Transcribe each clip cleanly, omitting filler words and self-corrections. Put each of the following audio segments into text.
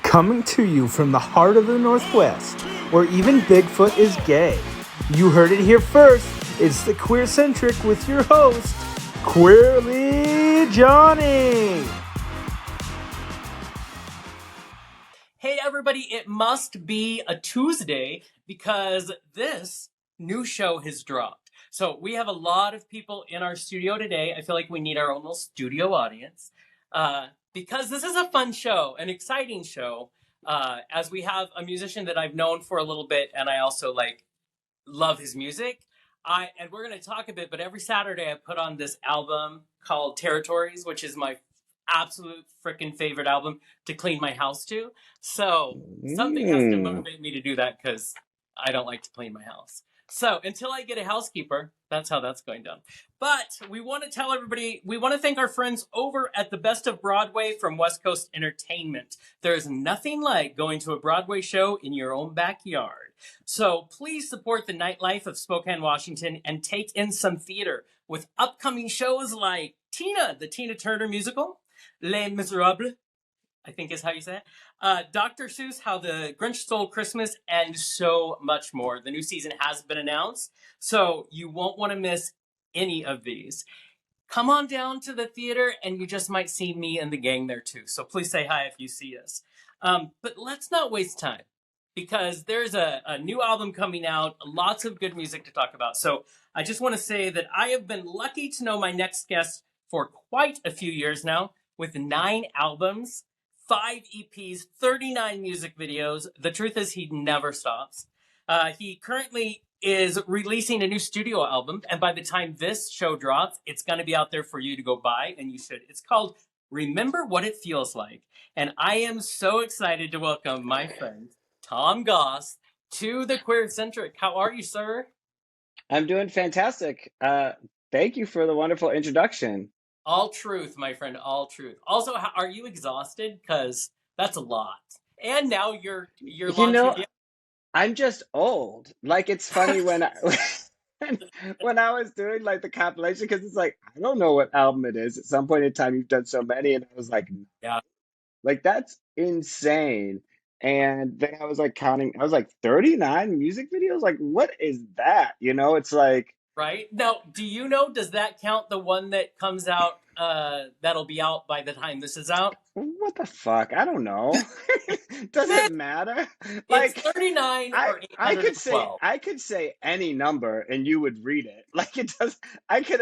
Coming to you from the heart of the Northwest, where even Bigfoot is gay. You heard it here first. It's the QueerCentric with your host, Queerly Jonny. Hey everybody, it must be a Tuesday because this new show has dropped. So we have a lot of people in our studio today. I feel like we need our own little studio audience because this is a fun show, an exciting show, as we have a musician that I've known for a little bit and I also love his music. And we're going to talk a bit, but every Saturday I put on this album called Territories, which is my absolute freaking favorite album to clean my house to. So something has to motivate me to do that because I don't like to clean my house. So until I get a housekeeper, that's how that's going down. But we want to tell everybody, we want to thank our friends over at the Best of Broadway from West Coast Entertainment. There is nothing like going to a Broadway show in your own backyard. So please support the nightlife of Spokane, Washington, and take in some theater with upcoming shows like Tina, the Tina Turner musical, Les Miserables, I think is how you say it. Dr. Seuss, How the Grinch Stole Christmas, and so much more. The new season has been announced, so you won't want to miss any of these. Come on down to the theater, and you just might see me and the gang there too. So please say hi if you see us. But let's not waste time, because there's a new album coming out, lots of good music to talk about. So I just want to say that I have been lucky to know my next guest for quite a few years now, with 9 albums, 5 EPs, 39 music videos. The truth is he never stops. He currently is releasing a new studio album, and by the time this show drops, it's going to be out there for you to go buy, and you should. It's called Remember What It Feels Like. And I am so excited to welcome my friend, Tom Goss, to the QueerCentric. How are you, sir? I'm doing fantastic. Thank you for the wonderful introduction. All truth, my friend, all truth. Also, are you exhausted? Because that's a lot. And now you're launching. I'm just old. Like, it's funny when when I was doing like the compilation, because it's like, I don't know what album it is. At some point in time, you've done so many, and I was like, Yeah. like that's insane. And then I was like counting, I was like 39 music videos. Like, what is that? It's like, Right? Now, do you know, does that count the one that comes out, that'll be out by the time this is out? what the fuck? I don't know. Does it matter? It's 39 or I could 812. I could say any number and you would read it. Like, it does. I could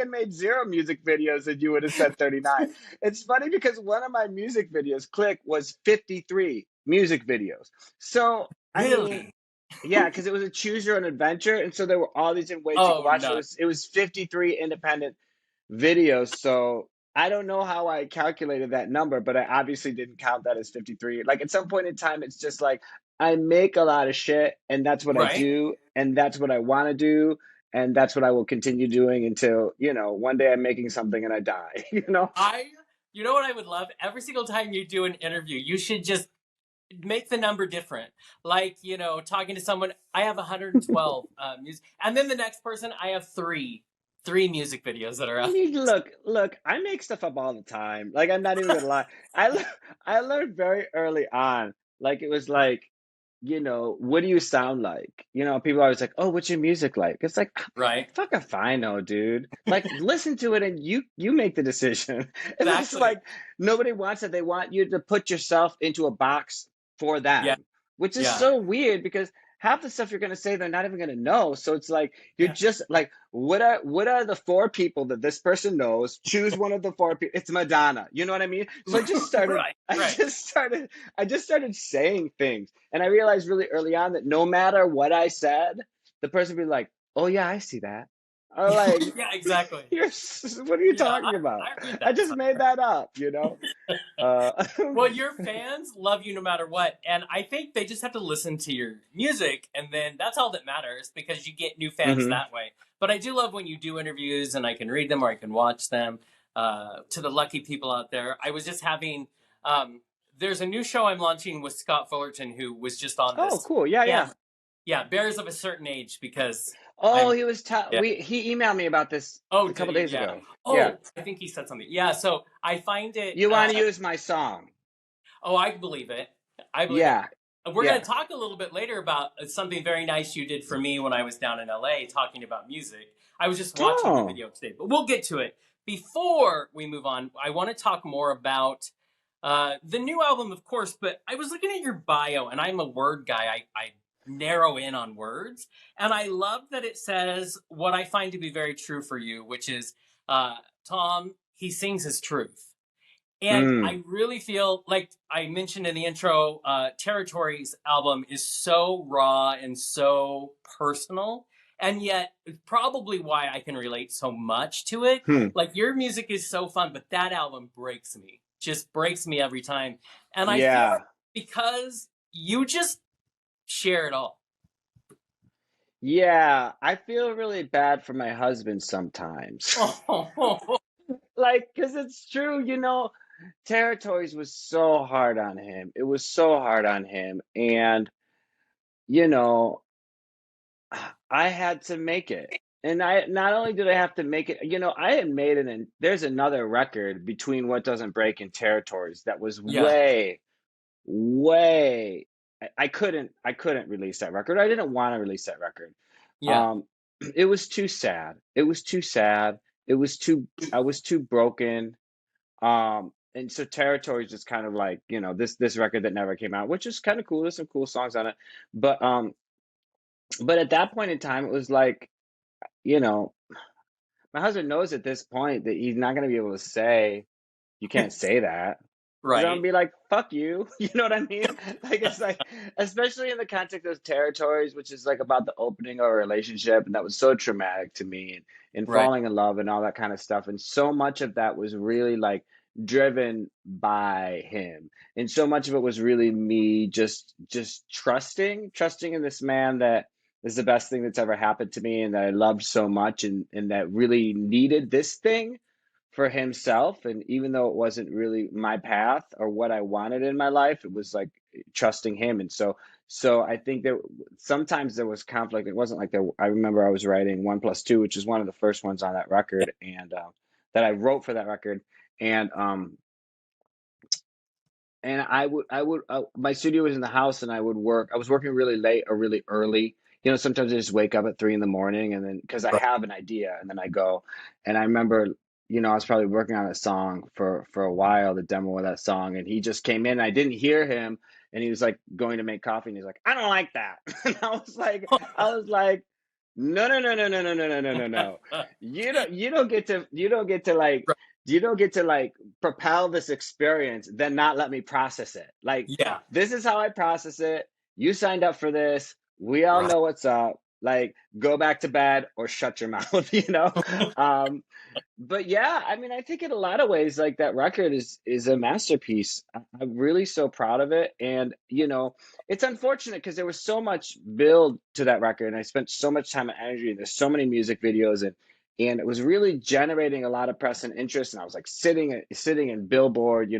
made 0 music videos and you would have said 39. It's funny because one of my music videos, Click, was 53 music videos. So I Really? mean, yeah, because it was a choose your own adventure, and so there were all these different ways you could watch it. It was 53 independent videos. So I don't know how I calculated that number, but I obviously didn't count that as 53. Like, at some point in time, it's just like I make a lot of shit, and that's what I do, and that's what I want to do, and that's what I will continue doing until, one day I'm making something and I die, You know what I would love? Every single time you do an interview, you should just make the number different. Like, talking to someone, I have 112 music, and then the next person, I have three music videos that are out. Look, I make stuff up all the time. Like, I'm not even gonna lie. I learned very early on. Like, it was like, what do you sound like? People are always like, oh, what's your music like? It's like, right? Fuck if I know, dude. Like, listen to it and you make the decision. And Exactly. it's like, nobody wants it. They want you to put yourself into a box for them, which is so weird because half the stuff you're going to say, they're not even going to know. So it's like, you're just like, what are the 4 people that this person knows? Choose one of the 4 people. It's Madonna. You know what I mean? So I just started, I just started saying things. And I realized really early on that no matter what I said, the person would be like, oh yeah, I see that. Or like, yeah, exactly. What are you talking about? I just made that up, Well, your fans love you no matter what. And I think they just have to listen to your music. And then that's all that matters because you get new fans that way. But I do love when you do interviews and I can read them or I can watch them. To the lucky people out there. I was just having, there's a new show I'm launching with Scott Fullerton, who was just on this. Oh, cool. Yeah. Yeah, Bears of a Certain Age, because... he was... he emailed me about this a couple days ago. Oh, yeah. I think he said something. Yeah, so I find it... You want to use my song. Oh, I believe it. I believe it. Yeah. We're going Yeah. to talk a little bit later about something very nice you did for me when I was down in LA talking about music. I was just watching the Oh. video today, but we'll get to it. Before we move on, I want to talk more about the new album, of course, but I was looking at your bio, and I'm a word guy. I narrow in on words, and I love that it says what I find to be very true for you, which is Tom, he sings his truth. And Mm. I really feel like I mentioned in the intro, Territories album is so raw and so personal. And yet, it's probably why I can relate so much to it. Hmm. Like, your music is so fun, but that album breaks me, just breaks me every time. And I feel Yeah. like because you just share it all. Yeah. I feel really bad for my husband sometimes. Oh, Like, because it's true, Territories was so hard on him. It was so hard on him. And, you know, I had to make it. And I not only did I have to make it, I had made it, and there's another record between What Doesn't Break and Territories that was yeah, way, way. I couldn't release that record. I didn't want to release that record. yeah, Um, it was too sad. It was too sad. It was too I was too broken. And so Territory is just kind of like, this record that never came out, which is kind of cool. There's some cool songs on it. But at that point in time, it was like, you know, my husband knows at this point that he's not going to be able to say, you can't say that. Because I'm gonna right. be like, fuck you. You know what I mean? Like, it's like, especially in the context of Territories, which is like about the opening of a relationship. And that was so traumatic to me, and Right. falling in love and all that kind of stuff. And so much of that was really like driven by him. And so much of it was really me just trusting in this man that is the best thing that's ever happened to me, and that I loved so much, and that really needed this thing for himself. And even though it wasn't really my path or what I wanted in my life, it was like trusting him. And so I think that sometimes there was conflict. It wasn't like there. I remember I was writing 1+2, which is one of the first ones on that record, and that I wrote for that record. And my studio was in the house, and I would work. I was working really late or really early. Sometimes I just wake up at 3 in the morning, and then because I Right. have an idea, and then I go. And I remember, I was probably working on a song for a while, the demo of that song, and he just came in. I didn't hear him, and he was like going to make coffee, and he's like, "I don't like that." And I was like, "No, no, no, no, no, no, no, no, no, no, no. You don't get to like propel this experience, then not let me process it. Like, Yeah. this is how I process it. You signed up for this. We all Right. know what's up. Like, go back to bed or shut your mouth. Um, but yeah, I mean, I think in a lot of ways, like, that record is a masterpiece. I'm really so proud of it. And it's unfortunate because there was so much build to that record, and I spent so much time and energy, and there's so many music videos, and it was really generating a lot of press and interest. And I was like sitting in Billboard,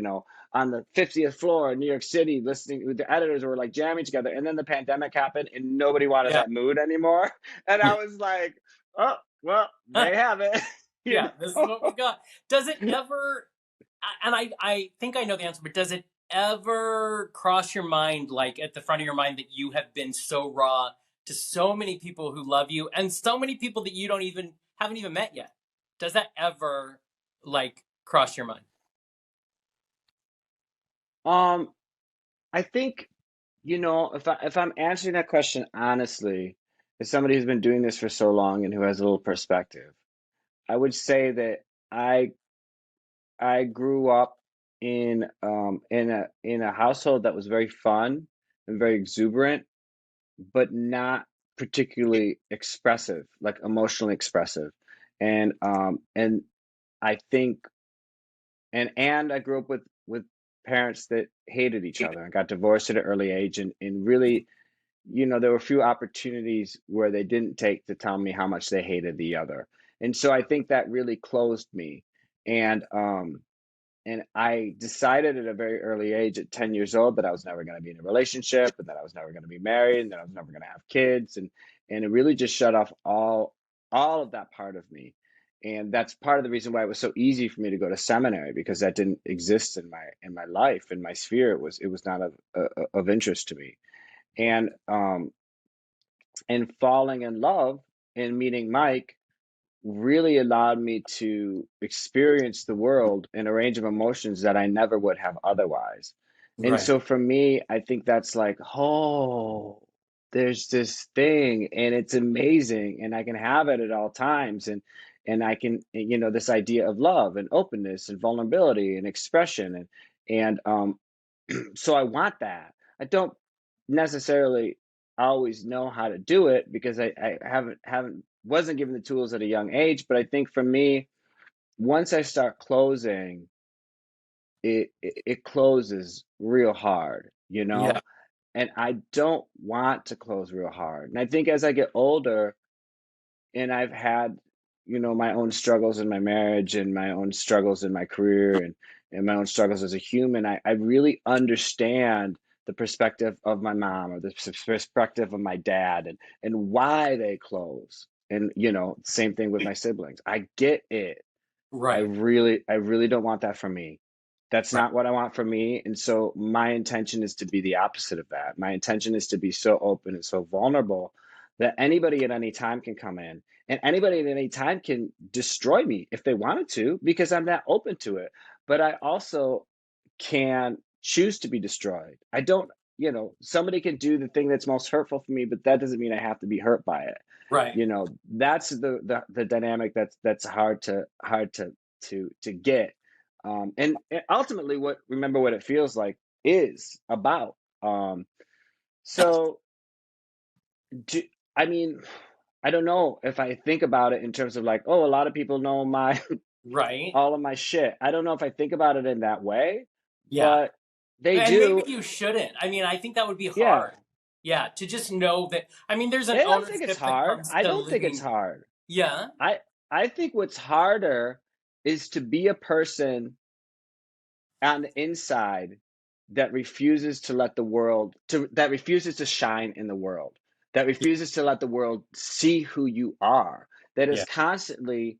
on the 50th floor in New York City, listening with the editors were like jamming together. And then the pandemic happened, and nobody wanted Yeah. that mood anymore. And I was like, oh, well, they have it. you Yeah, this is what we know? got. Does it ever, and I think I know the answer, but does it ever cross your mind, like at the front of your mind, that you have been so raw to so many people who love you and so many people that you haven't even met yet? Does that ever like cross your mind? Um, I think, if I'm answering that question honestly, as somebody who's been doing this for so long and who has a little perspective, I would say that I I grew up in a household that was very fun and very exuberant, but not particularly expressive, like emotionally expressive. And I think and I grew up with parents that hated each other and got divorced at an early age, and really, there were few opportunities where they didn't take to tell me how much they hated the other. And so I think that really closed me. And I decided at a very early age, at 10 years old, that I was never going to be in a relationship, and that I was never going to be married, and that I was never going to have kids. And it really just shut off all of that part of me. And that's part of the reason why it was so easy for me to go to seminary, because that didn't exist in my life, in my sphere. It was not of interest to me. And falling in love and meeting Mike really allowed me to experience the world in a range of emotions that I never would have otherwise. And Right. so for me, I think that's like, oh, there's this thing and it's amazing and I can have it at all times. And I can, this idea of love and openness and vulnerability and expression. And so I want that. I don't necessarily always know how to do it because I haven't wasn't given the tools at a young age. But I think for me, once I start closing, it closes real hard, Yeah. and I don't want to close real hard. And I think as I get older, and I've had, my own struggles in my marriage and my own struggles in my career and my own struggles as a human, I really understand the perspective of my mom or the perspective of my dad and why they close. And, same thing with my siblings. I get it. Right. I really don't want that for me. That's Right. not what I want for me. And so my intention is to be the opposite of that. My intention is to be so open and so vulnerable that anybody at any time can come in and anybody at any time can destroy me if they wanted to, because I'm that open to it. But I also can choose to be destroyed. I don't, somebody can do the thing that's most hurtful for me, but that doesn't mean I have to be hurt by it. Right. That's the dynamic that's hard to get. And ultimately remember what it feels like is about. So do, I mean, I don't know if I think about it in terms of like, oh, a lot of people know my Right. all of my shit. I don't know if I think about it in that way, Yeah. but they And maybe do. you shouldn't. I mean, I think that would be Yeah. hard. Yeah, to just know that. I mean, there's an I don't think it's ownership that hard. comes I to don't think it's living. hard. Yeah. I I think what's harder is to be a person on the inside that refuses to let the world to that refuses to shine in the world, that refuses to let the world see who you are, that is Yeah. constantly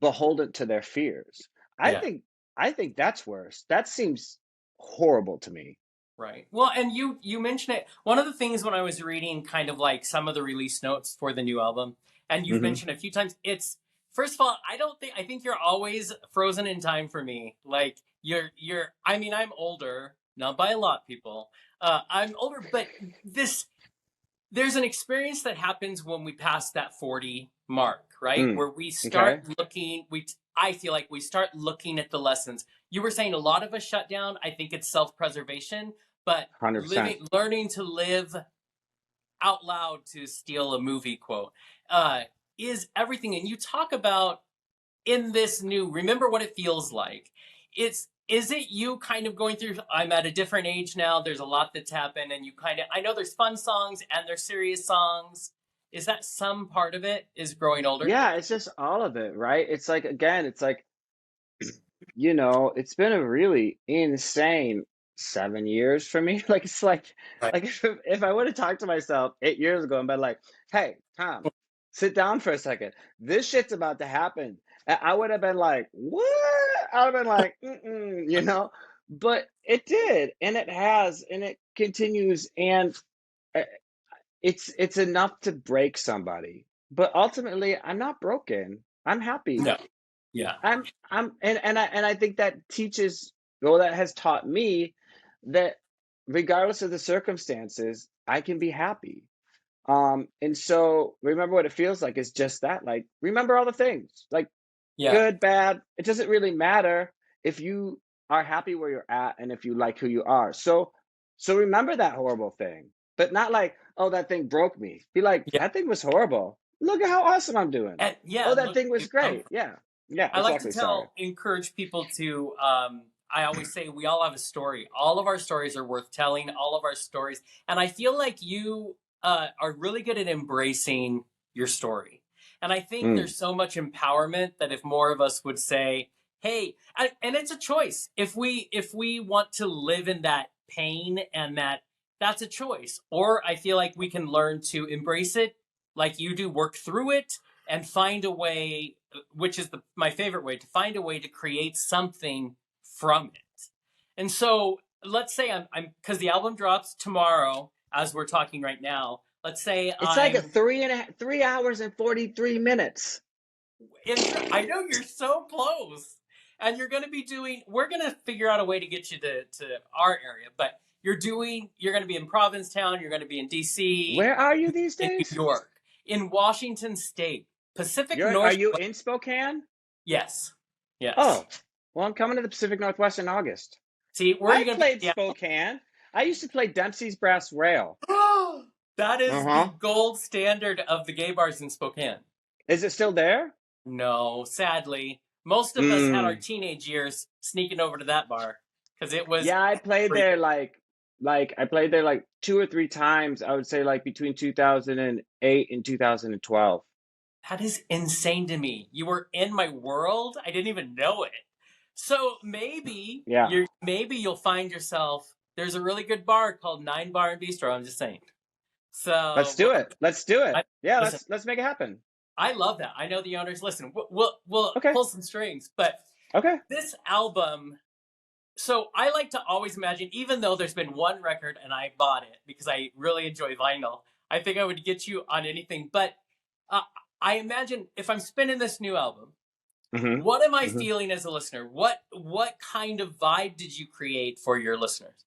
beholden to their fears. I Yeah. think I think that's worse. That seems horrible to me. Right. Well, and you mentioned it. One of the things when I was reading kind of like some of the release notes for the new album, and you've Hmm. mentioned a few times, it's first of all, I think you're always frozen in time for me. Like you're I mean, I'm older, not by a lot, people. I'm older, but this there's an experience that happens when we pass that 40 mark, right? Mm. Where we start Okay. looking, I feel like we start looking at the lessons. You were saying a lot of us shut down. I think it's self-preservation, but 100%. learning to live out loud, to steal a movie quote, uh, is everything. And you talk about in this new remember what it feels like. It's is it you kind of going through I'm at a different age now, there's a lot that's happened, and you kind of I know there's fun songs and there's serious songs. Is that some part of it is growing older? Yeah, it's just all of it, right? It's like, again, it's like, it's been a really insane 7 years for me. Like it's Right. like if I would have talked to myself 8 years ago and been like, "Hey, Tom, sit down for a second. This shit's about to happen," I would have been like, "What?" I would have been like, "Mm-mm," But it did, and it has, and it continues, and uh, it's enough to break somebody. But ultimately, I'm not broken. I'm happy. No. Yeah. And I think that teaches, well, that has taught me that regardless of the circumstances, I can be happy. And so remember what it feels like is just that, like, remember all the things, like Yeah. good, bad. It doesn't really matter if you are happy where you're at and if you like who you are. So remember that horrible thing, but not like, oh, that thing broke me. Be like, Yeah. that thing was horrible. Look at how awesome I'm doing. And yeah, Oh, that look, thing was great. Yeah. Yeah, I like to exactly. Sorry. encourage people to. I always say we all have a story. All of our stories are worth telling. All of our stories, and I feel like you are really good at embracing your story. And I think Mm. there's so much empowerment that if more of us would say, "Hey," and it's a choice. If we want to live in that pain and that's a choice. Or I feel like we can learn to embrace it, like you do, work through it, and find a way which is my favorite way, to find a way to create something from it. And so let's say I'm because the album drops tomorrow as we're talking right now. Let's say It's like a 3 hours and 43 minutes. I know you're so close, and you're going to be doing. We're going to figure out a way to get you to our area, but you're going to be in Provincetown. You're going to be in DC. Where are you these in days? New York, in Washington State, Pacific Are Northwest. you in Spokane? Yes. Yes. Oh, well, I'm coming to the Pacific Northwest in August. See, where are you going to played Spokane. I used to play Dempsey's Brass Rail. That is the gold standard of the gay bars in Spokane. Is it still there? No, sadly. Most of us had our teenage years sneaking over to that bar because it was. Yeah, I played there like 2 or 3 times. I would say like between 2008 and 2012. That is insane to me. You were in my world. I didn't even know it. So maybe you'll find yourself. There's a really good bar called 9 Bar and Bistro. I'm just saying. So let's do it. Let's make it happen. I love that. I know the owners. Listen, we'll pull some strings, but this album. So I like to always imagine, even though there's been one record and I bought it because I really enjoy vinyl, I think I would get you on anything. But I imagine if I'm spinning this new album, what am I feeling as a listener? What kind of vibe did you create for your listeners?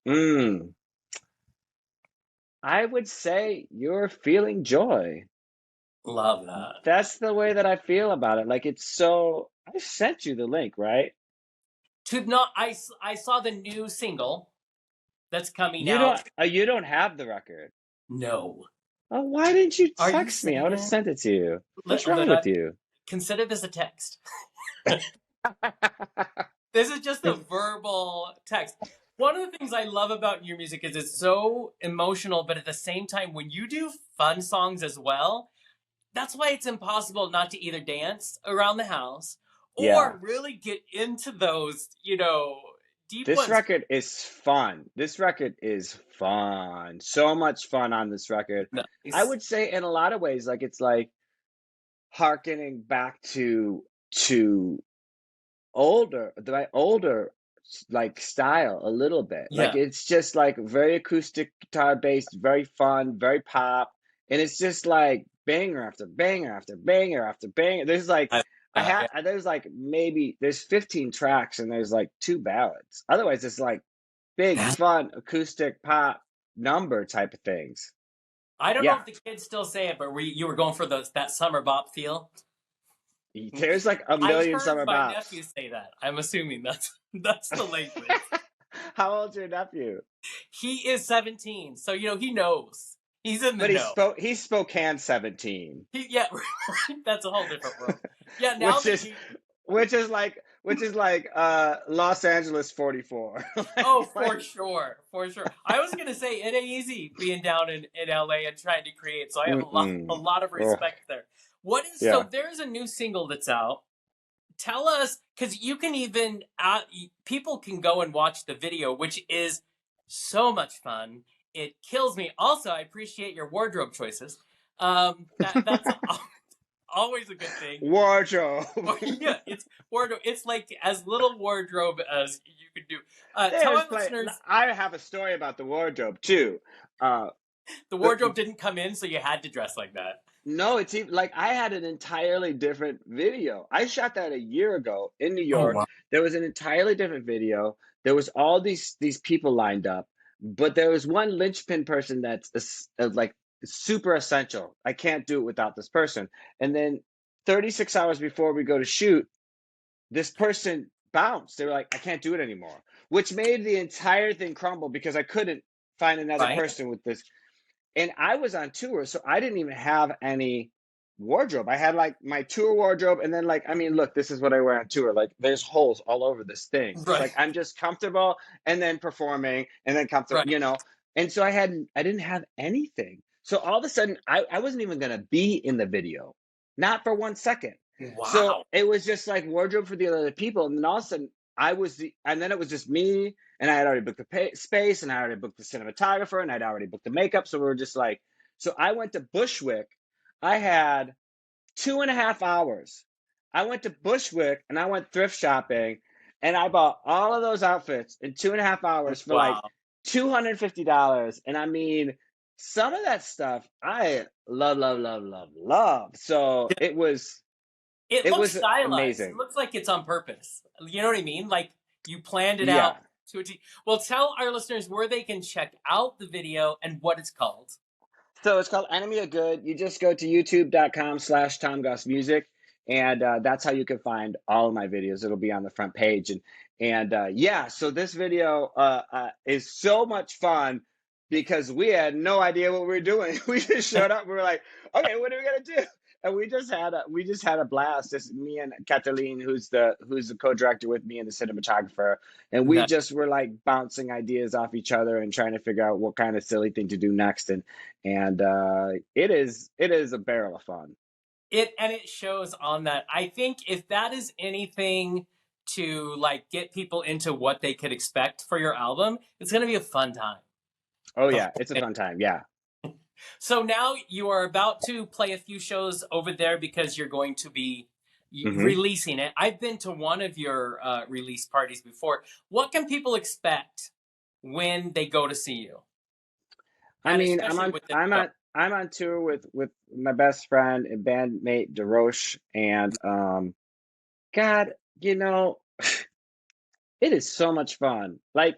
I would say you're feeling joy. Love that. That's the way that I feel about it. Like, it's so. I sent you the link, right? I saw the new single that's coming out. You don't have the record. No. Oh, why didn't you text me? I would have sent it to you. What's wrong with you? Consider this a text. This is just a verbal text. One of the things I love about your music is it's so emotional, but at the same time, when you do fun songs as well, that's why it's impossible not to either dance around the house or really get into those, deep ones. This record is fun. So much fun on this record. Nice. I would say in a lot of ways, like, it's like hearkening back to older like style a little bit. Like, it's just like very acoustic guitar based, very fun, very pop, and it's just like banger after banger after banger after banger. There's like there's 15 tracks and there's like 2 ballads. Otherwise it's like big fun acoustic pop number type of things. I don't know if the kids still say it, but you were going for that summer bop feel. There's like a million summer bops. My nephew say that. I'm assuming that's the language. How old's your nephew? He is 17, so he knows. He's in the know. But he's Spokane 17. That's a whole different world. Yeah, now which is like Los Angeles 44. For sure. I was gonna say it ain't easy being down in LA and trying to create, so I have a lot of respect there. So there's a new single that's out. Tell us, because you can even people can go and watch the video, which is so much fun. It kills me. Also, I appreciate your wardrobe choices. That's always a good thing. Wardrobe. It's wardrobe. It's like as little wardrobe as you could do. Tell my listeners. I have a story about the wardrobe too. The wardrobe didn't come in, so you had to dress like that. No, it's even like I had an entirely different video. I shot that a year ago in New York. Oh, wow. There was an entirely different video. There was all these people lined up, but there was one linchpin person that's like super essential. I can't do it without this person. And then 36 hours before we go to shoot, this person bounced. They were like, I can't do it anymore, which made the entire thing crumble because I couldn't find another person with this. And I was on tour, so I didn't even have any wardrobe. I had like my tour wardrobe, and then look, this is what I wear on tour. Like, there's holes all over this thing. Right. It's like I'm just comfortable, and then performing, and then comfortable, And so I didn't have anything. So all of a sudden, I wasn't even gonna be in the video, not for 1 second. Wow. So it was just like wardrobe for the other people, and then all of a sudden and then it was just me, and I had already booked the space, and I already booked the cinematographer, and I'd already booked the makeup. So we were just like, so I went to Bushwick. I had 2.5 hours. I went to Bushwick and I went thrift shopping, and I bought all of those outfits in 2.5 hours for like Wow. $250. And I mean, some of that stuff I love, love, love, love, love. So It it looks was stylized. It amazing. looks like it's on purpose. You know what I mean? Like you planned it out Yeah. to a T. Well, tell our listeners where they can check out the video and what it's called. So it's called Enemy of Good. You just go to youtube.com/Tom Goss Music, and that's how you can find all of my videos. It'll be on the front page. And yeah, so this video is so much fun because we had no idea what we were doing. We just showed up. We were like, okay, what are we gonna do? And we just had a blast. Just me and Cataline, who's the co-director with me and the cinematographer, and we No. just were like bouncing ideas off each other and trying to figure out what kind of silly thing to do next. And it is a barrel of fun. It shows on that. I think if that is anything to like get people into what they could expect for your album, it's gonna be a fun time. Oh yeah, it's a fun time. Yeah. So now you are about to play a few shows over there because you're going to be Hmm. releasing it. I've been to one of your release parties before. What can people expect when they go to see you? I And mean, especially with the show. I'm on tour with my best friend and bandmate DeRoche, and God, you know, it is so much fun. Like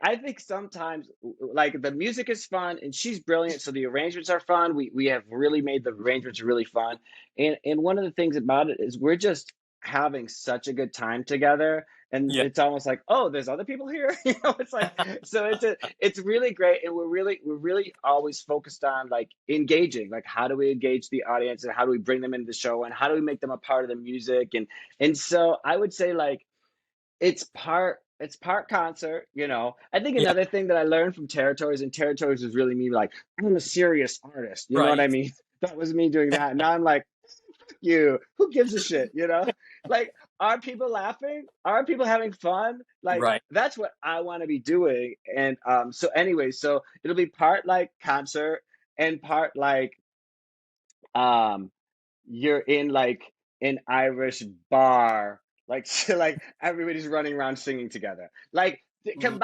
I think sometimes like the music is fun and she's brilliant, so the arrangements are fun. We have really made the arrangements really fun. And one of the things about it is we're just having such a good time together. And Yeah. it's almost like, oh, there's other people here. It's like, so it's really great. And we're really always focused on like engaging, like how do we engage the audience and how do we bring them into the show and how do we make them a part of the music? And so I would say like it's part concert. I think Yeah. another thing that I learned from Territories, and Territories was really me like, I'm a serious artist. You know what I Right. mean? That was me doing that. Now I'm like, you, who gives a shit? Like, are people laughing? Are people having fun? Like, Right. that's what I want to be doing. And so anyway, so it'll be part like concert and part like um you're in like an Irish bar, like so like everybody's running around singing together. Like Love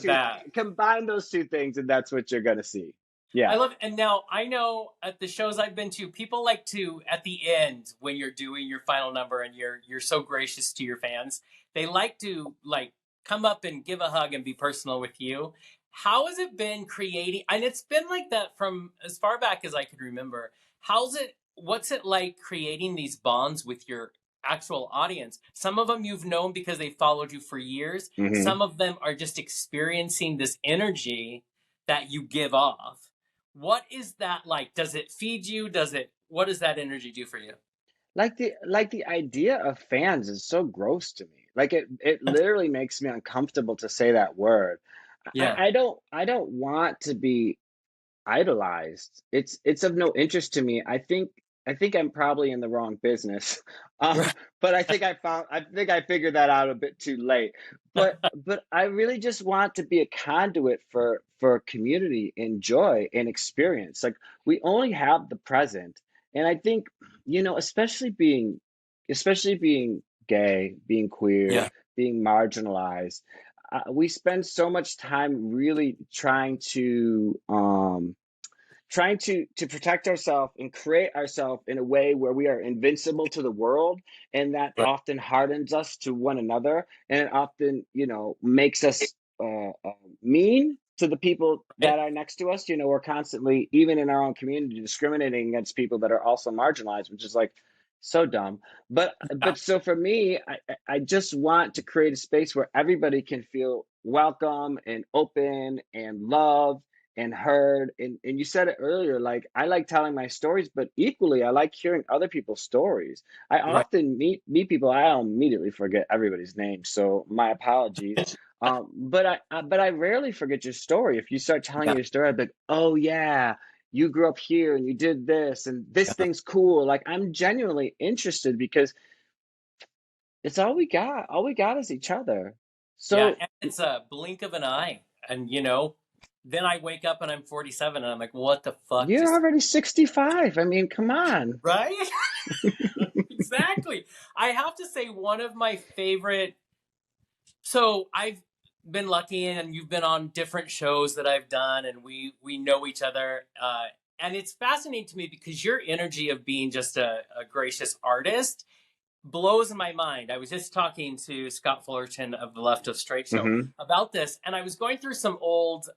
that. combine those two things, and that's what you're gonna see. Yeah. I love, and now I know at the shows I've been to, people like to at the end when you're doing your final number and you're so gracious to your fans, they like to like come up and give a hug and be personal with you. How has it been creating? And it's been like that from as far back as I could remember. How's it? What's it like creating these bonds with your actual audience? Some of them you've known because they followed you for years. Hmm. Some of them are just experiencing this energy that you give off. What is that like? Does it feed you? What does that energy do for you? Like the idea of fans is so gross to me. Like it literally makes me uncomfortable to say that word. I, Yeah. I don't want to be idolized. It's of no interest to me. I think I'm probably in the wrong business. Right. But I think I figured that out a bit too late. But I really just want to be a conduit for community and joy and experience. Like we only have the present. And I think, especially being gay, being queer, Yeah. being marginalized, we spend so much time really trying to protect ourselves and create ourselves in a way where we are invincible to the world, and that Right. often hardens us to one another, and it often makes us mean to the people Right. that are next to us. We're constantly, even in our own community, discriminating against people that are also marginalized, which is like so dumb. But so for me, I just want to create a space where everybody can feel welcome and open and loved and heard. And you said it earlier, like I like telling my stories, but equally I like hearing other people's stories. I Right. often meet people, I immediately forget everybody's name, so my apologies. But I rarely forget your story. If you start telling Yeah. your story, I'd be like, oh yeah, you grew up here and you did this and this Yeah. thing's cool. Like I'm genuinely interested because it's all we got. All we got is each other. Yeah. So And it's a blink of an eye. And then I wake up and I'm 47 and I'm like, what the fuck you're just already 65. I mean, come on. right? Exactly. I have to say, one of my favorite. So I've been lucky, and you've been on different shows that I've done, and we know each other. And it's fascinating to me because your energy of being just a gracious artist blows my mind. I was just talking to Scott Fullerton of the Left of Straight show Mm-hmm. about this, and I was going through some old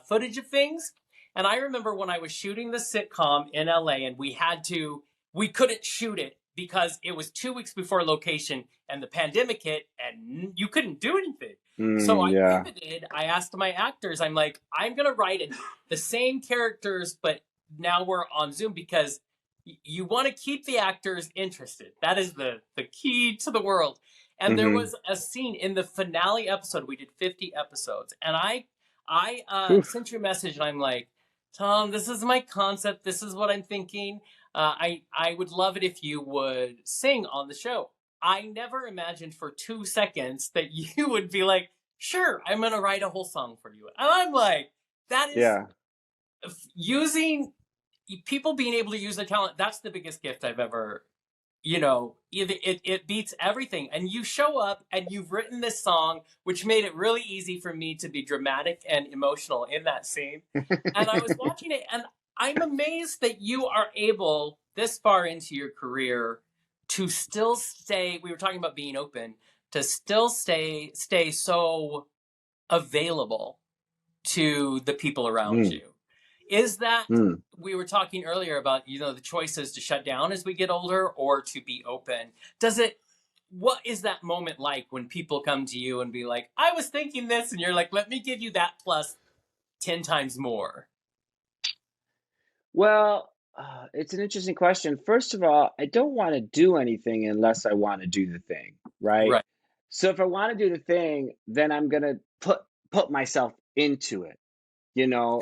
footage of things. And I remember when I was shooting the sitcom in LA, and we couldn't shoot it because it was 2 weeks before location, and the pandemic hit, and you couldn't do anything. So I Yeah. pivoted. I asked my actors, I'm like, I'm gonna write the same characters, but now we're on Zoom because you want to keep the actors interested. That is the key to the world. And there Mm-hmm. was a scene in the finale episode. We did 50 episodes, and I Oof. sent you a message, and I'm like, Tom, this is my concept. This is what I'm thinking. I would love it if you would sing on the show. I never imagined for 2 seconds that you would be like, sure, I'm gonna write a whole song for you. And I'm like, that is Yeah. using people being able to use their talent. That's the biggest gift I've ever, it beats everything. And you show up and you've written this song, which made it really easy for me to be dramatic and emotional in that scene. And I was watching it, and I'm amazed that you are able this far into your career to still stay, we were talking about being open, to still stay so available to the people around you. Is that, we were talking earlier about, the choices to shut down as we get older or to be open. What is that moment like when people come to you and be like, I was thinking this, and you're like, let me give you that plus 10 times more? Well, it's an interesting question. First of all, I don't want to do anything unless I want to do the thing, right? Right. So if I want to do the thing, then I'm gonna put myself into it,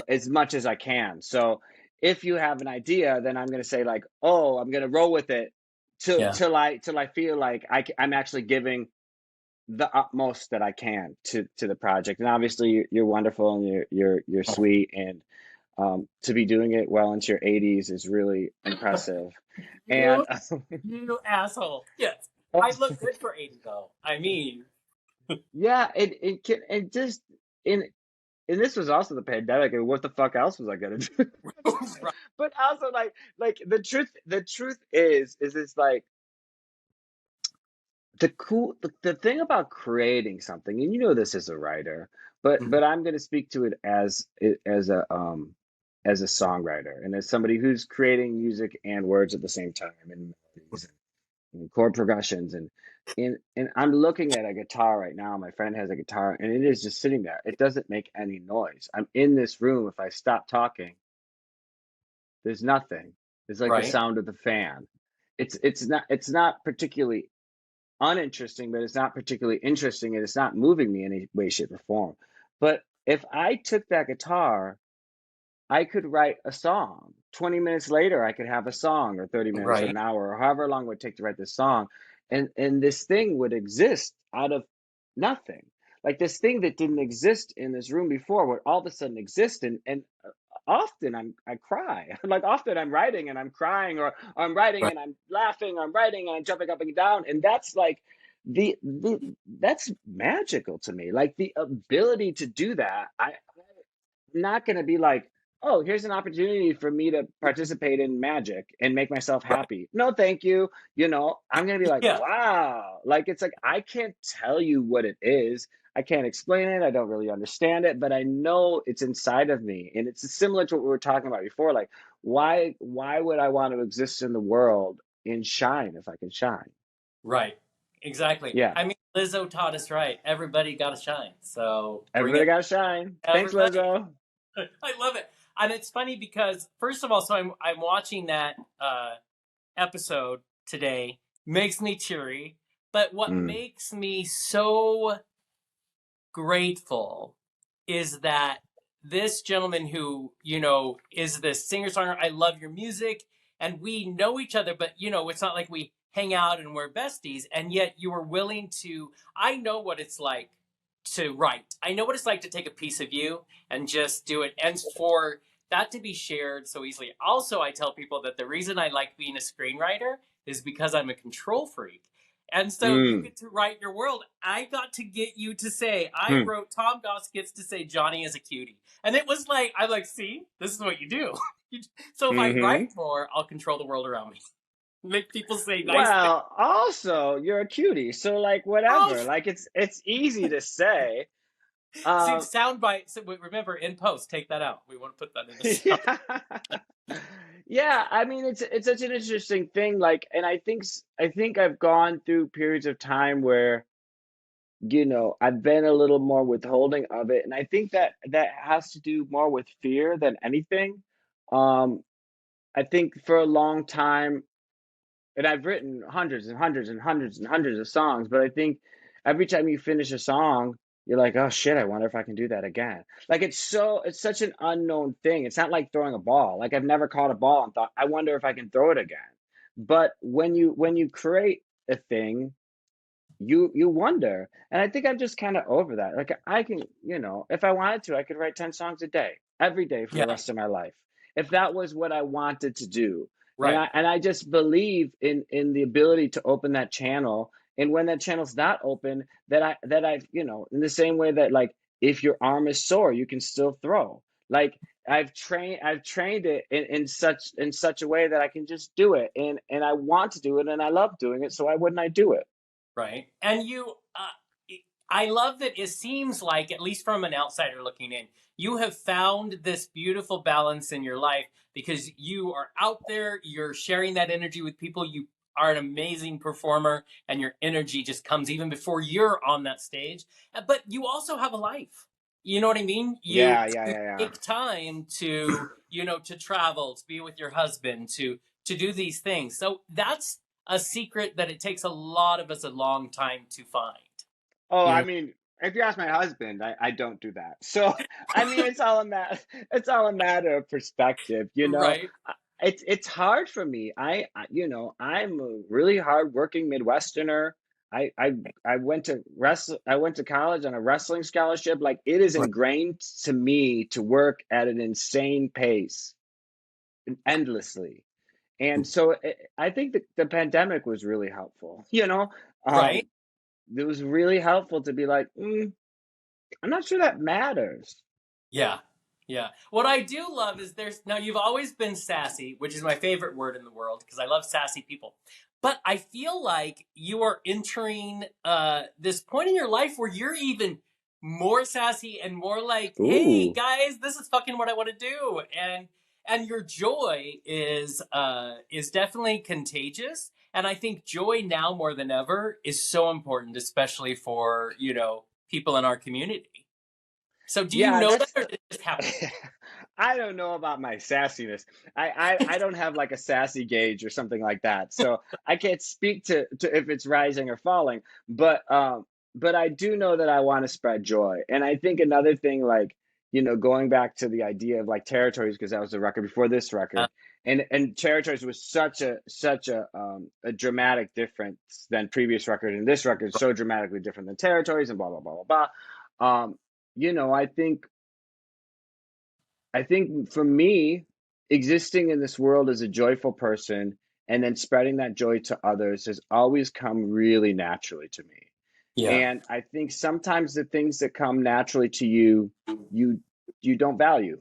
as much as I can. So if you have an idea, then I'm gonna say like, oh, I'm gonna roll with it till I feel like I'm actually giving the utmost that I can to the project. And obviously, you're wonderful, and you're sweet, and to be doing it well into your 80s is really impressive. And You asshole. Yes. I look good for 80 though. I mean, yeah, it just in and this was also the pandemic, and what the fuck else was I gonna do? right. But also like the truth is it's like the thing about creating something, and this as a writer, but I'm going to speak to it as a songwriter, and as somebody who's creating music and words at the same time, and melodies and chord progressions, and I'm looking at a guitar right now. My friend has a guitar, and it is just sitting there. It doesn't make any noise. I'm in this room. If I stop talking, there's nothing. It's like the Right. sound of the fan. It's not particularly uninteresting, but it's not particularly interesting, and it's not moving me in any way, shape, or form. But if I took that guitar, I could write a song. 20 minutes later, I could have a song, or 30 minutes, or Right. an hour, or however long it would take to write this song. And this thing would exist out of nothing. Like this thing that didn't exist in this room before would all of a sudden exist. And often I cry. Like often I'm writing and I'm crying, or I'm writing Right. and I'm laughing, or I'm writing and I'm jumping up and down. And that's like that's magical to me. Like the ability to do that. I'm not going to be like, oh, here's an opportunity for me to participate in magic and make myself Right. happy. No, thank you. I'm going to be like, Yeah. wow. Like, it's like, I can't tell you what it is. I can't explain it. I don't really understand it, but I know it's inside of me. And it's similar to what we were talking about before. Like, why would I want to exist in the world and shine if I can shine? Right. Exactly. Yeah. I mean, Lizzo taught us right. Everybody got to shine. So bring Everybody it, got to shine. Thanks, everybody. Lizzo. I love it. And it's funny because, first of all, so I'm watching that episode today. Makes me teary. But what makes me so grateful is that this gentleman who, is the singer-songwriter, I love your music, and we know each other, but, it's not like we hang out and we're besties, and yet you were willing to, I know what it's like to write. I know what it's like to take a piece of you and just do it. And for that to be shared so easily. Also, I tell people that the reason I like being a screenwriter is because I'm a control freak. And so you get to write your world. I got to get you to say, I wrote, Tom Goss gets to say Jonny is a cutie. And it was like, I'm like, see, this is what you do. So if I write more, I'll control the world around me. Make people say nice things. Well, also, you're a cutie, so like whatever. Like it's easy to say. See, sound bite. So remember, in post, take that out. We want to put that in the sound. Yeah, I mean it's such an interesting thing. Like, and I think I've gone through periods of time where, I've been a little more withholding of it, and I think that has to do more with fear than anything. Um, I think for a long time, and I've written hundreds and hundreds and hundreds and hundreds of songs, but I think every time you finish a song, you're like, oh shit, I wonder if I can do that again. Like it's such an unknown thing. It's not like throwing a ball. Like I've never caught a ball and thought, I wonder if I can throw it again. But when you create a thing, you wonder. And I think I'm just kind of over that. Like I can, if I wanted to, I could write 10 songs a day, every day for the rest of my life. If that was what I wanted to do. Right. And I just believe in the ability to open that channel. And when that channel's not open, that I in the same way that like if your arm is sore, you can still throw. Like I've trained it in such a way that I can just do it. And I want to do it and I love doing it. So why wouldn't I do it? Right. And I love that it seems like, at least from an outsider looking in, you have found this beautiful balance in your life because you are out there, you're sharing that energy with people, you are an amazing performer, and your energy just comes even before you're on that stage. But you also have a life. You know what I mean? You Yeah. take time to, to travel, to be with your husband, to do these things. So that's a secret that it takes a lot of us a long time to find. Oh, You I know, mean, if you ask my husband, I don't do that. So, I mean, it's all a matter of perspective, right? It's hard for me. I'm a really hardworking Midwesterner. I I went to college on a wrestling scholarship. Like it is Right. ingrained to me to work at an insane pace endlessly. And so I think the pandemic was really helpful. Right. It was really helpful to be like, I'm not sure that matters. Yeah. Yeah. What I do love is now you've always been sassy, which is my favorite word in the world because I love sassy people. But I feel like you are entering this point in your life where you're even more sassy and more like, hey Ooh. guys, this is fucking what I want to do. And your joy is definitely contagious. And I think joy now more than ever is so important, especially for, people in our community. So do you Yeah, know that that's or did it just happen? I don't know about my sassiness. I don't have like a sassy gauge or something like that. So I can't speak to if it's rising or falling, but I do know that I want to spread joy. And I think another thing like, going back to the idea of like territories, because that was the record before this record. And territories was such a dramatic difference than previous record, and this record is so dramatically different than territories and blah blah blah blah blah. I think for me, existing in this world as a joyful person and then spreading that joy to others has always come really naturally to me. Yeah. And I think sometimes the things that come naturally to you, you you don't value.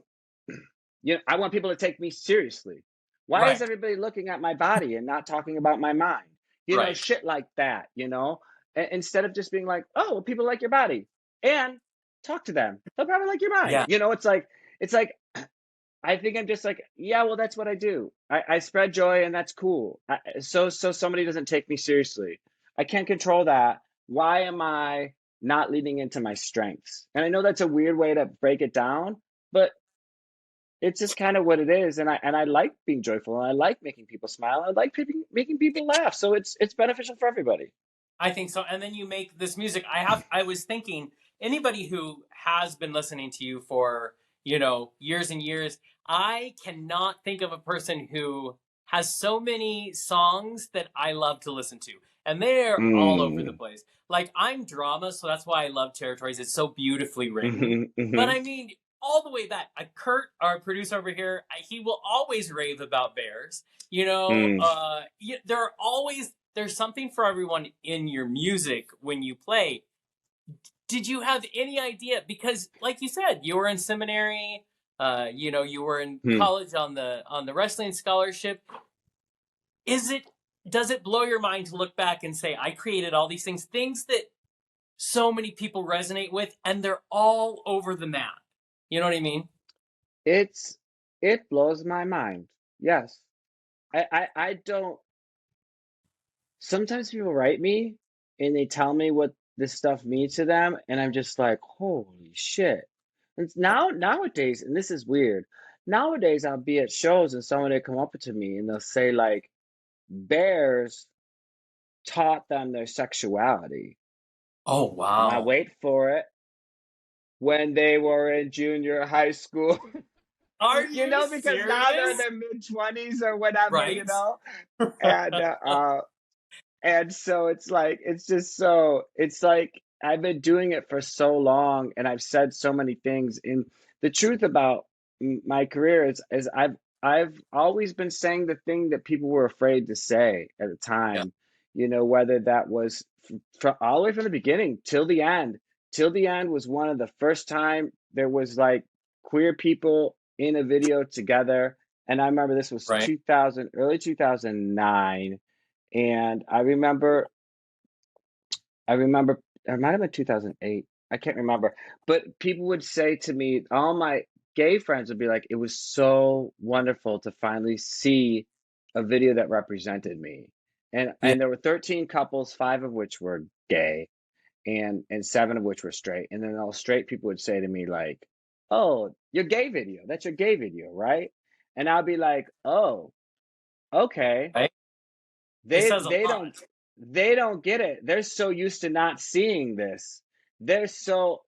I want people to take me seriously. Why is Right. everybody looking at my body and not talking about my mind? Right. Shit like that, instead of just being like, oh, well, people like your body and talk to them. They'll probably like your mind. Yeah. It's like I think I'm just like, yeah, well, that's what I do. I spread joy and that's cool. So somebody doesn't take me seriously. I can't control that. Why am I not leaning into my strengths? And I know that's a weird way to break it down, but it's just kind of what it is. And I like being joyful and I like making people smile. I like making people laugh. So it's beneficial for everybody. I think so. And then you make this music. I was thinking anybody who has been listening to you for, years and years, I cannot think of a person who has so many songs that I love to listen to. And they're all over the Mm. place. Like I'm drama, so that's why I love Territories. It's so beautifully written. Hmm. But Hmm. I mean, all the way back. Kurt, our producer over here, he will always rave about bears. There's something for everyone in your music when you play. Did you have any idea? Because, like you said, you were in seminary. You were in college on the wrestling scholarship. Does it blow your mind to look back and say, I created all these things that so many people resonate with, and they're all over the map? You know what I mean? It blows my mind. Yes. I don't. Sometimes people write me and they tell me what this stuff means to them, and I'm just like, holy shit. And nowadays, and this is weird. Nowadays, I'll be at shows and someone will come up to me and they'll say like, bears taught them their sexuality. Oh, wow. Now wait for it. When they were in junior high school. Are you because serious? now they're in their mid-20s or whatever, right. And so it's like, it's like I've been doing it for so long and I've said so many things. And the truth about my career is I've always been saying the thing that people were afraid to say at the time, whether that was all the way from the beginning till the end. Till the End was one of the first time there was like queer people in a video together. And I remember this was 2000, early 2009. And I remember it might have been 2008. I can't remember. But people would say to me, all my gay friends would be like, it was so wonderful to finally see a video that represented me. And there were 13 couples, 5 of which were gay, and 7 of which were straight. And then all straight people would say to me like, oh, your gay video. That's your gay video, right? And I'll be like, oh, okay. Right? They don't get it. They're so used to not seeing this. They're so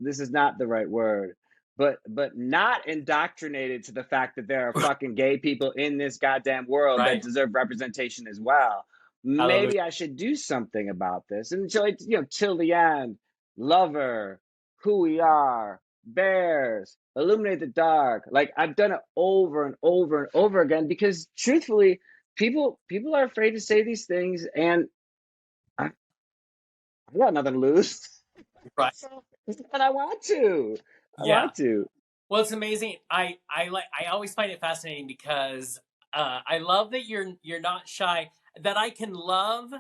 this is not the right word, but not indoctrinated to the fact that there are fucking gay people in this goddamn world that deserve representation as well. Maybe I should do something about this. And so it's, Till the End, Lover, Who We Are, Bears, Illuminate the Dark. Like I've done it over and over and over again because truthfully, people are afraid to say these things, and I got nothing to lose. Right. And I want to. I want to. Well, it's amazing. I always find it fascinating because I love that you're not shy. That I can love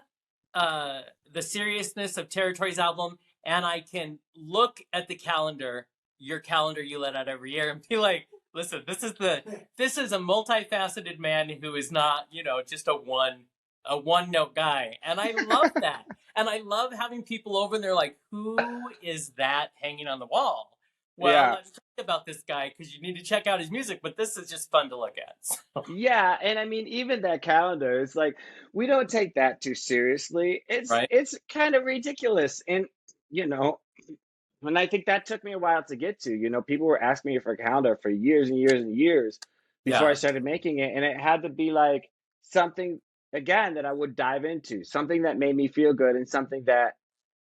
the seriousness of Territory's album, and I can look at the calendar, your calendar you let out every year, and be like, listen, this is a multifaceted man who is not, just a one note guy. And I love that. And I love having people over and they're like, who is that hanging on the wall? Well, let's talk about this guy because you need to check out his music, but this is just fun to look at. So. Yeah, and I mean, even that calendar, it's like, we don't take that too seriously. It's kind of ridiculous. And, and I think that took me a while to get to. People were asking me for a calendar for years and years and years before I started making it. And it had to be like something, again, that I would dive into, something that made me feel good and something that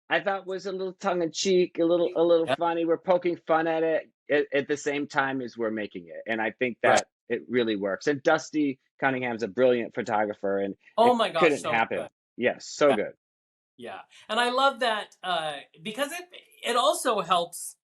I thought was a little tongue in cheek, a little funny. We're poking fun at it at the same time as we're making it. And I think that it really works. And Dusty Cunningham's a brilliant photographer, and my gosh, couldn't happen. Good. Yes, so good. Yeah. And I love that because it also helps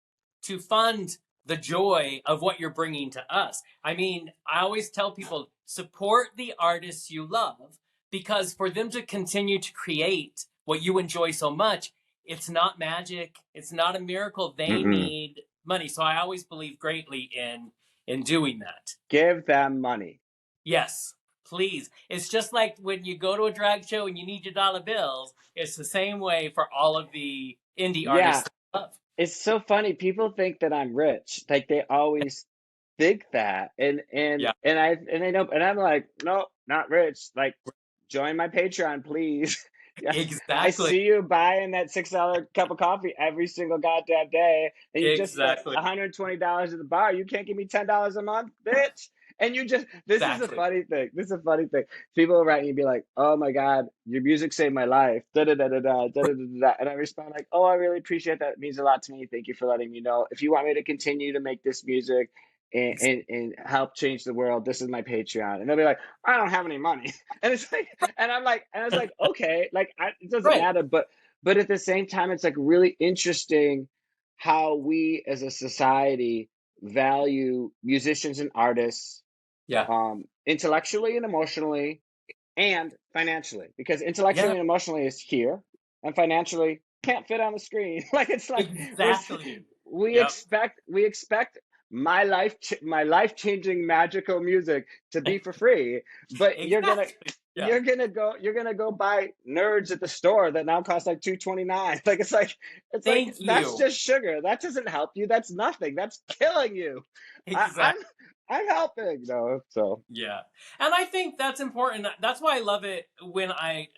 to fund the joy of what you're bringing to us. I mean, I always tell people, support the artists you love, because for them to continue to create what you enjoy so much, it's not magic. It's not a miracle. They need money. So I always believe greatly in doing that. Give them money. Yes, please. It's just like when you go to a drag show and you need your dollar bills. It's the same way for all of the indie artists I love. It's so funny. People think that I'm rich. Like they always think that. And they know, and I'm like, no, not rich. Like, join my Patreon, please. Exactly. I see you buying that $6 cup of coffee every single goddamn day, and you just spent $120 at the bar. You can't give me $10 a month, bitch. And this is a Exactly. funny thing. This is a funny thing. People will write me and be like, "Oh my God, your music saved my life." Da da da da da da da da da. And I respond like, "Oh, I really appreciate that. It means a lot to me. Thank you for letting me know. If you want me to continue to make this music and help change the world, this is my Patreon." And they'll be like, "I don't have any money." And it's like, and I'm like, and I was like, okay, like it doesn't Right. matter. But at the same time, it's like really interesting how we as a society value musicians and artists Yeah. intellectually and emotionally and financially, because intellectually Yeah. and emotionally is here and financially can't fit on the screen. Like it's like Exactly. we Yep. expect my life changing magical music to be for free, but Exactly. Yeah. you're gonna go buy Nerds at the store that now costs like $2.29. Like it's like Thank that's you. just sugar. That doesn't help you. That's nothing. That's killing you. I, Exactly. I'm I'm helping though. So Yeah. And I think that's important. That's why I love it when I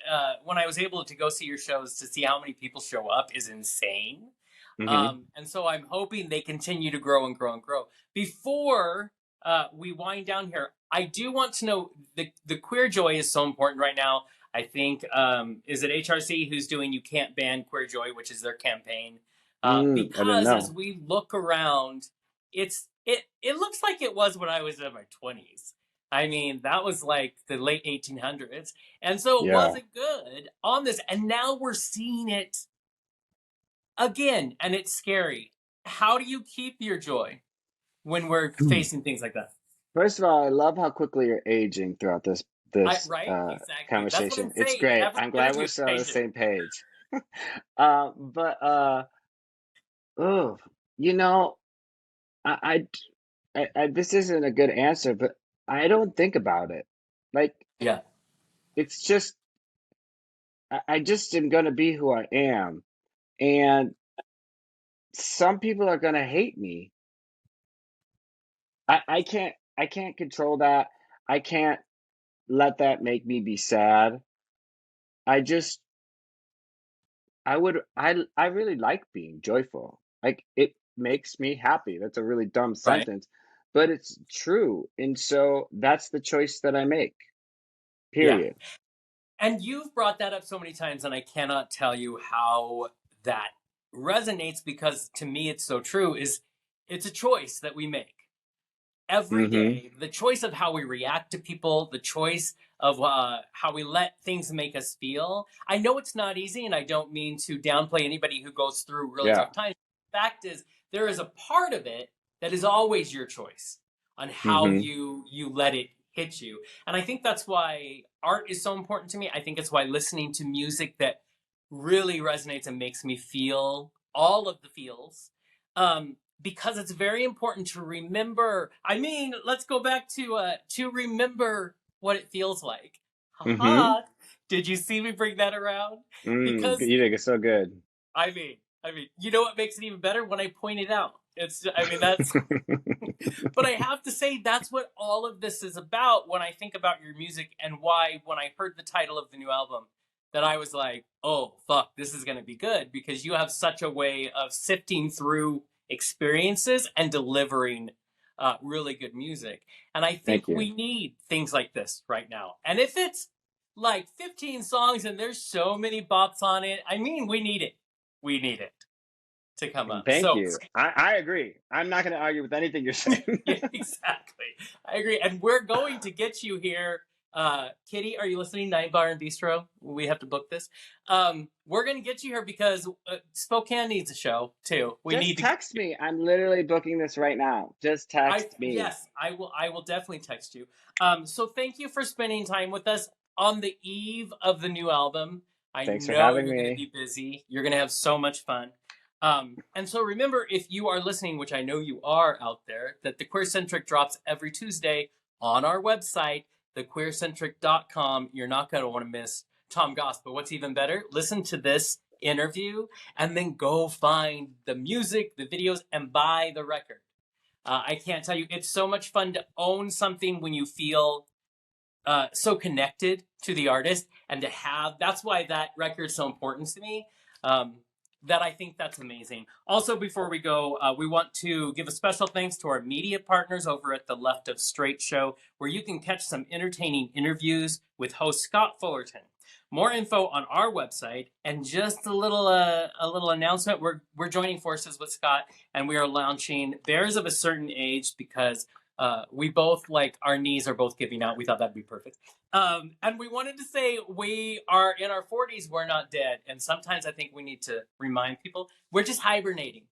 was able to go see your shows, to see how many people show up is insane. hmm And so I'm hoping they continue to grow and grow and grow. Before we wind down here, I do want to know, the Queer Joy is so important right now. I think is it HRC who's doing You Can't Ban Queer Joy, which is their campaign. I didn't Because as know. we look around, it looks like it was when I was in my 20s. I mean, that was like the late 1800s. And so it Yeah. wasn't good on this. And now we're seeing it again, and it's scary. How do you keep your joy when we're facing things like that? First of all, I love how quickly you're aging throughout this Right? Exactly. That's what conversation. I'm It's saying. great. Every I'm glad interview we're is still on the changing. same page. But oh, you know, I, this isn't a good answer, but I don't think about it. Like Yeah. it's just I just am gonna be who I am, and some people are gonna hate me. I can't control that. I can't let that make me be sad. I just I really like being joyful. Like it makes me happy. That's a really dumb Right. sentence, but it's true. And so that's the choice that I make. Yeah. Period. And you've brought that up so many times, and I cannot tell you how that resonates, because to me it's so true. Is It's a choice that we make every Mm-hmm. day. The choice of how we react to people, the choice of how we let things make us feel. I know it's not easy, and I don't mean to downplay anybody who goes through really Yeah. tough times. The fact is, there is a part of it that is always your choice on how Mm-hmm. you let it hit you. And I think that's why art is so important to me. I think it's why listening to music that really resonates and makes me feel all of the feels, because it's very important to remember. I mean, let's go back to remember what it feels like. Mm-hmm. Haha. Did you see me bring that around? Because You think it's so good. I mean, you know what makes it even better? When I point it out. I mean, that's, but I have to say that's what all of this is about when I think about your music, and why when I heard the title of the new album, that I was like, oh fuck, this is going to be good, because you have such a way of sifting through experiences and delivering really good music. And I think Thank you. we need things like this right now. And if it's like 15 songs and there's so many bops on it, I mean, we need it. We need it to come up. Thank So you. I agree. I'm not going to argue with anything you're saying. yeah, exactly. I agree. And we're going to get you here. Kitty, are you listening? Night Bar and Bistro. We have to book this. We're going to get you here because Spokane needs a show too. We Just need to get text you. me. I'm literally booking this right now. Just text me. Yes, I will definitely text you. So thank you for spending time with us on the eve of the new album. I Thanks for know having you're going to be me. busy. You're going to have so much fun. And so remember, if you are listening, which I know you are out there, that the QueerCentric drops every Tuesday on our website, thequeercentric.com. You're not going to want to miss Tom Goss. But what's even better, listen to this interview and then go find the music, the videos, and buy the record. I can't tell you, it's so much fun to own something when you feel so connected to the artist, and to have, that's why that record's so important to me. Um, that I think that's amazing. Also, before we go, we want to give a special thanks to our media partners over at the Left of Straight show, where you can catch some entertaining interviews with host Scott Fullerton. More info on our website, and just a little announcement. We're joining forces with Scott, and we are launching Bears of a Certain Age because we both, like, our knees are both giving out. We thought that'd be perfect. And we wanted to say we are in our 40s, we're not dead. And sometimes I think we need to remind people we're just hibernating.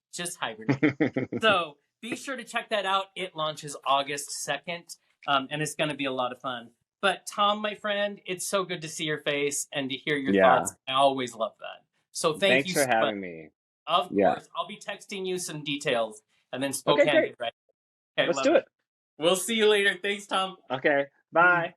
So be sure to check that out. It launches August 2nd, and it's going to be a lot of fun. But Tom, my friend, it's so good to see your face and to hear your thoughts. I always love that. So thanks for having me. Of course. I'll be texting you some details, and then Spokane. Okay, great. Okay, let's do it. We'll see you later. Thanks, Tom. Okay, bye.